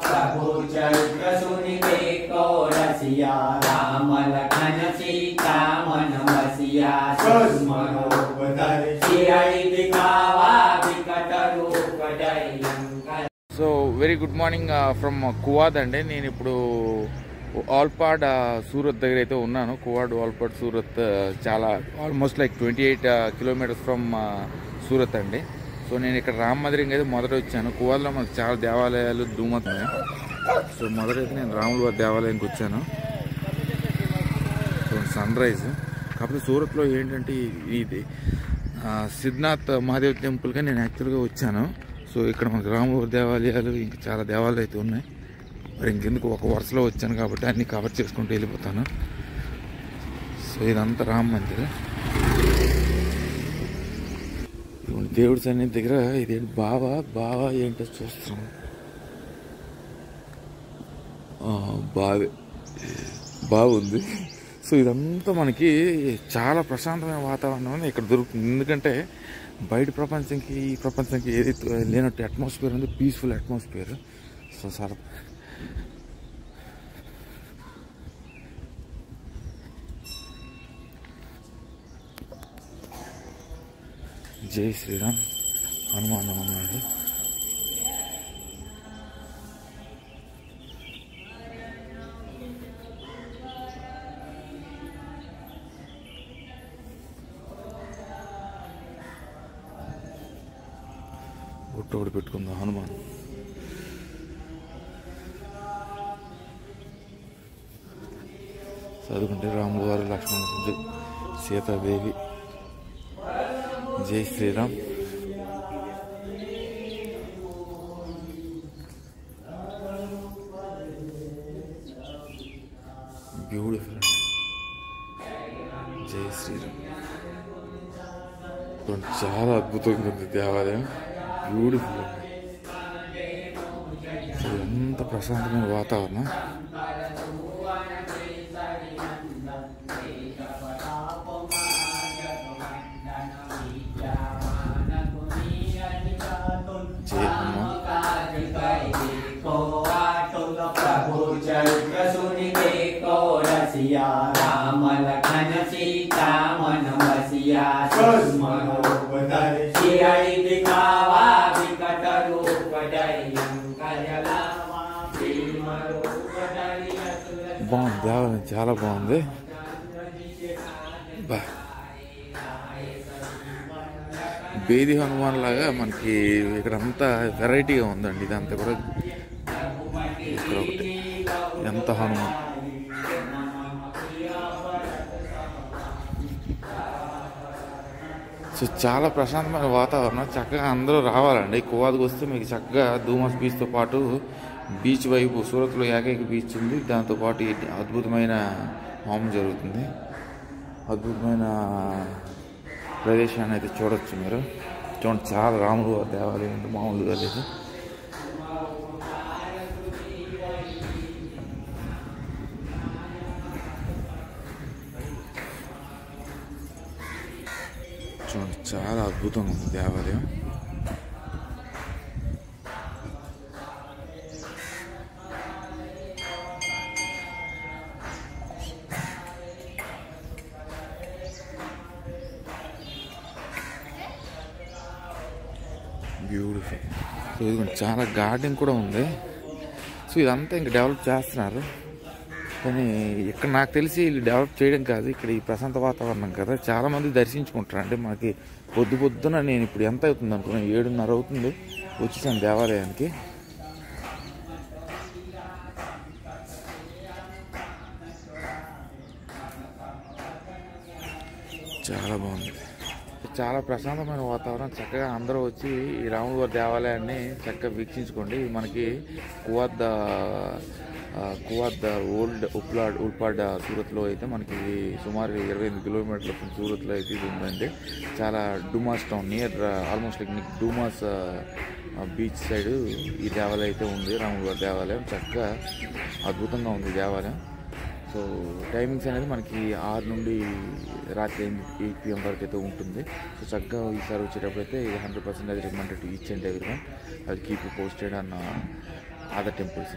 प्रभु चरित्र सुनि देखो रसिया राम लखन सीता मन बसिया दिखावा विकट रूप डयंकर। So very good morning from కువాద్ అండి. నేను ఇప్పుడు ఆల్పాడ్ సూరత్ దగ్గర అయితే ఉన్నాను. కువాడ్ ఆల్పాడ్ సూరత్ చాలా almost like 28 kilometres from Surat అండి. సో నేను ఇక్కడ రామ్ మందిరం అయితే మొదట వచ్చాను. కువాద్లో మనకు చాలా దేవాలయాలు ధూమతున్నాయి. సో మొదటైతే నేను రాముల వారి దేవాలయానికి వచ్చాను. So sunrise. కాకపోతే సూరత్లో ఏంటంటే ఇది సిద్ధార్థ్ మహాదేవ్ టెంపుల్గా నేను యాక్చువల్గా వచ్చాను. సో ఇక్కడ మనకు రాముల దేవాలయాలు ఇంకా చాలా దేవాలయాలు అయితే ఉన్నాయి. మరి ఇంకెందుకు ఒక వరుసలో వచ్చాను కాబట్టి అన్నీ కవర్ చేసుకుంటూ వెళ్ళిపోతాను. సో ఇదంతా రామ్ మందిర్. దేవుడి సన్నిధి దగ్గర ఇదేంటి బావా ఏంటో చూస్తున్నాం. బాగుంది. సో ఇదంతా మనకి చాలా ప్రశాంతమైన వాతావరణం ఇక్కడ దొరుకుతుంది. ఎందుకంటే బయట ప్రపంచంకి ఈ ప్రపంచానికి ఏదైతే లేనట్టు అట్మాస్ఫియర్ ఉంది, పీస్ఫుల్ అట్మాస్ఫియర్. సో చాలా జై శ్రీరామ్ హనుమాన్ ఉన్నాడు. ఒట్టొకటి పెట్టుకుందాం హనుమాన్. చదువుకుంటే రాముల వారు, లక్ష్మణుడు, సీతాదేవి. జై శ్రీరామ్. బ్యూటిఫుల్. జై శ్రీరామ్. చాలా అద్భుతంగా ఉంది దేవాలయం. బ్యూటిఫుల్. ఎంత ప్రశాంతమైన వాతావరణం. జై హనుమాన్. प्रभु चरित्र सुनि देखो रसिया राम लखन सीता मन बसिया दिखावा विकट रूप डयंकर। బాగుంది దేవాలయం, చాలా బాగుంది. బేది హనుమాన్ లాగా మనకి ఇక్కడ అంతా వెరైటీగా ఉందండి. ఇదంతా కూడా ఇక్కడ ఒకటి ఎంత హనుమాన్. సో చాలా ప్రశాంతమైన వాతావరణం. చక్కగా అందరూ రావాలండి. కువాద్కి వస్తే మీకు చక్కగా ధూమస్ బీచ్తో పాటు బీచ్ వైపు సూరత్లో ఏకైక బీచ్ ఉంది. దాంతోపాటు అద్భుతమైన హోమం జరుగుతుంది. అద్భుతమైన ప్రదేశాన్ని అయితే చూడొచ్చు మీరు. చూడండి, చాలా రాములు దేవాలయం అంటే మామూలుగా లేదు. చూడండి, చాలా అద్భుతంగా ఉంది దేవాలయం. బ్యూటిఫుల్. సో ఇది చాలా గార్డెన్ కూడా ఉంది. సో ఇదంతా ఇంకా డెవలప్ చేస్తున్నారు. కానీ ఇక్కడ నాకు తెలిసి వీళ్ళు డెవలప్ చేయడం కాదు, ఇక్కడ ఈ ప్రశాంత వాతావరణం కదా చాలామంది దర్శించుకుంటారు. అంటే మనకి పొద్దున నేను ఇప్పుడు ఎంత అవుతుంది అనుకున్నాను, 7:30 అవుతుంది వచ్చేసాను దేవాలయానికి. చాలా బాగుంది. చాలా ప్రశాంతమైన వాతావరణం. చక్కగా అందరూ వచ్చి ఈ రాముల వారి దేవాలయాన్ని చక్కగా వీక్షించుకోండి. మనకి కువాద్ ఉల్పాడ్ సూరత్లో అయితే మనకి సుమారు 28 కిలోమీటర్ల సూరత్లో అయితే ఇది ఉందండి. చాలా Dumas town near almost like Dumas beach side ఈ దేవాలయం అయితే ఉంది. రాముల వారి దేవాలయం చక్కగా అద్భుతంగా ఉంది దేవాలయం. సో టైమింగ్స్ అనేది మనకి 6 నుండి రాత్రి 8 PM వరకు అయితే ఉంటుంది. సో చక్కగా ఈసారి వచ్చేటప్పుడు అయితే ఇది 100% recommended to each and every one. I will keep you posted on other temples.